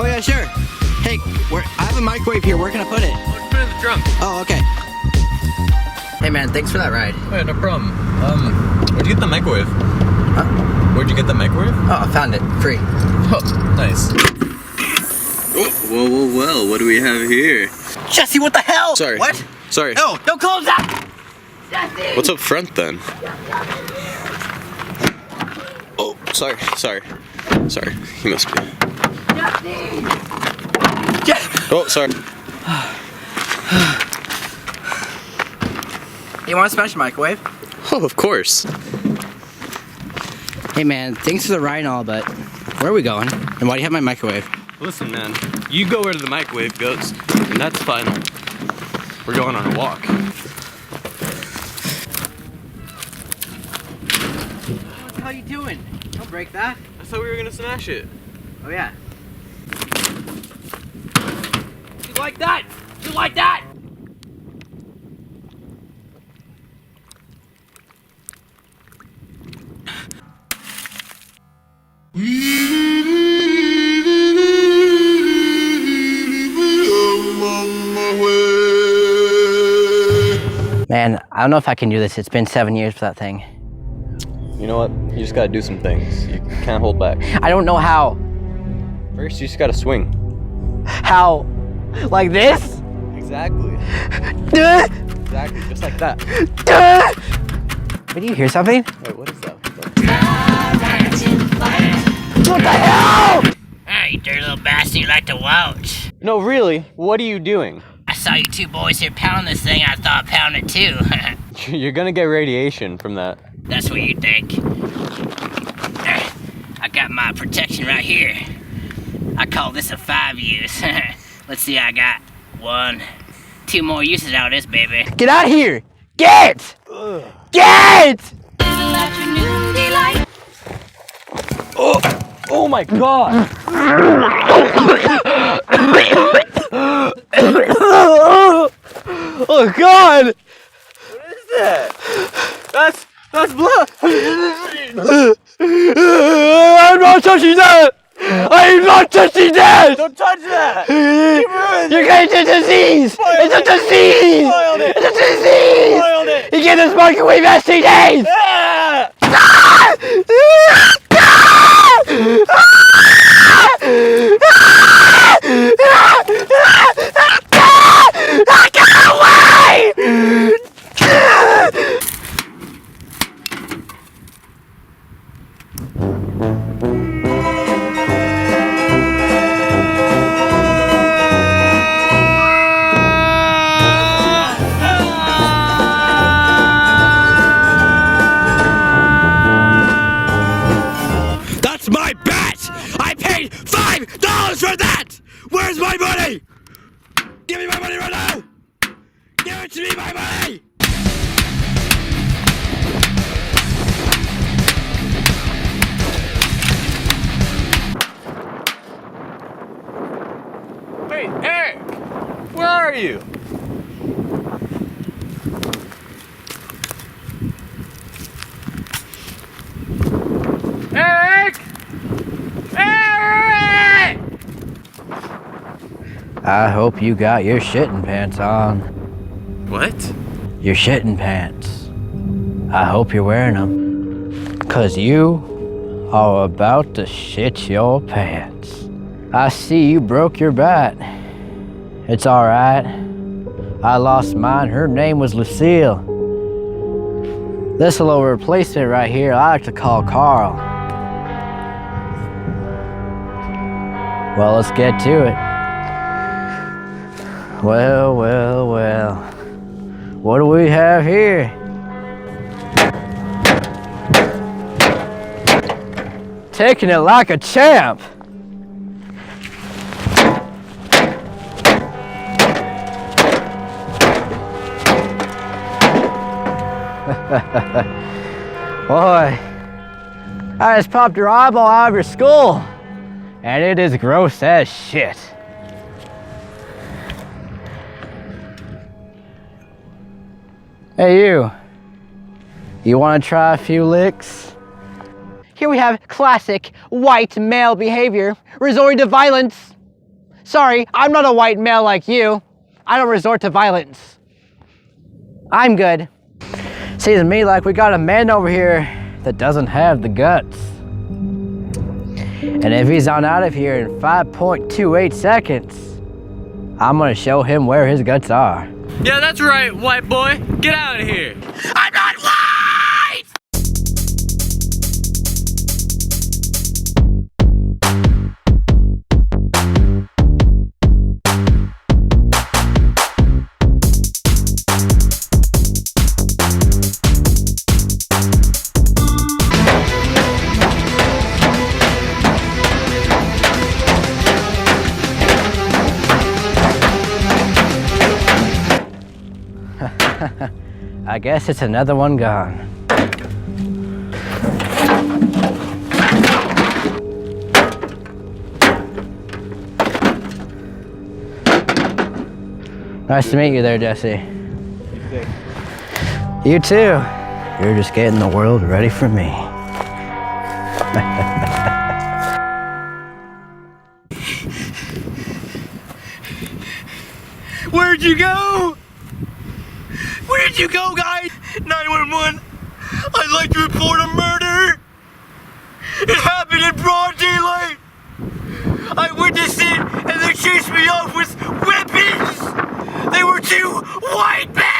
Oh yeah, sure. Hey, I have a microwave here. Where can I put it? Oh, put it in the trunk. Oh, okay. Hey man, thanks for that ride. Oh, yeah, no problem. Where'd you get the microwave? Huh? Where'd you get the microwave? Oh, I found it. Free. Oh, nice. Oh, well, what do we have here? Jesse, what the hell? Sorry. What? Sorry. No, don't close that! Jesse! What's up front then? Oh, sorry. He must be. Jesse! Oh, sorry. You want to smash the microwave? Oh, of course. Hey man, thanks for the ride and all, but where are we going? And why do you have my microwave? Listen, man, you go where the microwave goes, and that's final. We're going on a walk. What the hell are you doing? Don't break that. I thought we were gonna smash it. Oh yeah. You like that? You like that? Man, I don't know if I can do this. It's been 7 years for that thing. You know what? You just gotta do some things. You can't hold back. I don't know how. First, you just gotta swing. How? Like this? Exactly. Exactly, just like that. Wait, do you hear something? Wait, what is that? What the hell? Ah, you dirty little bastard, you like to watch. No, really, what are you doing? I saw you two boys here pound this thing, I thought I'd pound it too. You're gonna get radiation from that. That's what you think. I got my protection right here. I call this a 5 use. Let's see, I got 1, 2 more uses out of this, baby. Get out of here! Get! Ugh. Get! Oh my god! Oh god! What is that? That's blood! I'm not touching that! I'm not touching that! Don't touch that! You're getting a disease! It's a disease! Spoiled it! It's a disease! Spoiled it! You get this microwave STDs! Get away! That's my bet! I paid $5 for that! Where's my money? Give me my money right now! Give it to me, my money! Wait, Eric! Where are you? Eric! Eric! I hope you got your shitting pants on. What? Your shitting pants. I hope you're wearing them. 'Cause you are about to shit your pants. I see you broke your bat. It's alright. I lost mine. Her name was Lucille. This little replacement right here, I like to call Carl. Well, let's get to it. Well. What do we have here? Taking it like a champ. Boy, I just popped your eyeball out of your skull, and it is gross as shit. Hey you want to try a few licks? Here we have classic white male behavior, resorting to violence. Sorry, I'm not a white male like you. I don't resort to violence. I'm good. Seems to me like we got a man over here that doesn't have the guts. And if he's on out of here in 5.28 seconds, I'm gonna show him where his guts are. Yeah, that's right, white boy. Get out of here. I'm not white! I guess it's another one gone. Nice to meet you there, Jesse. You too. You're just getting the world ready for me. Where'd you go? Where'd you go, guys? 911. I'd like to report a murder. It happened in broad daylight. I witnessed it, and they chased me off with weapons. They were two white men.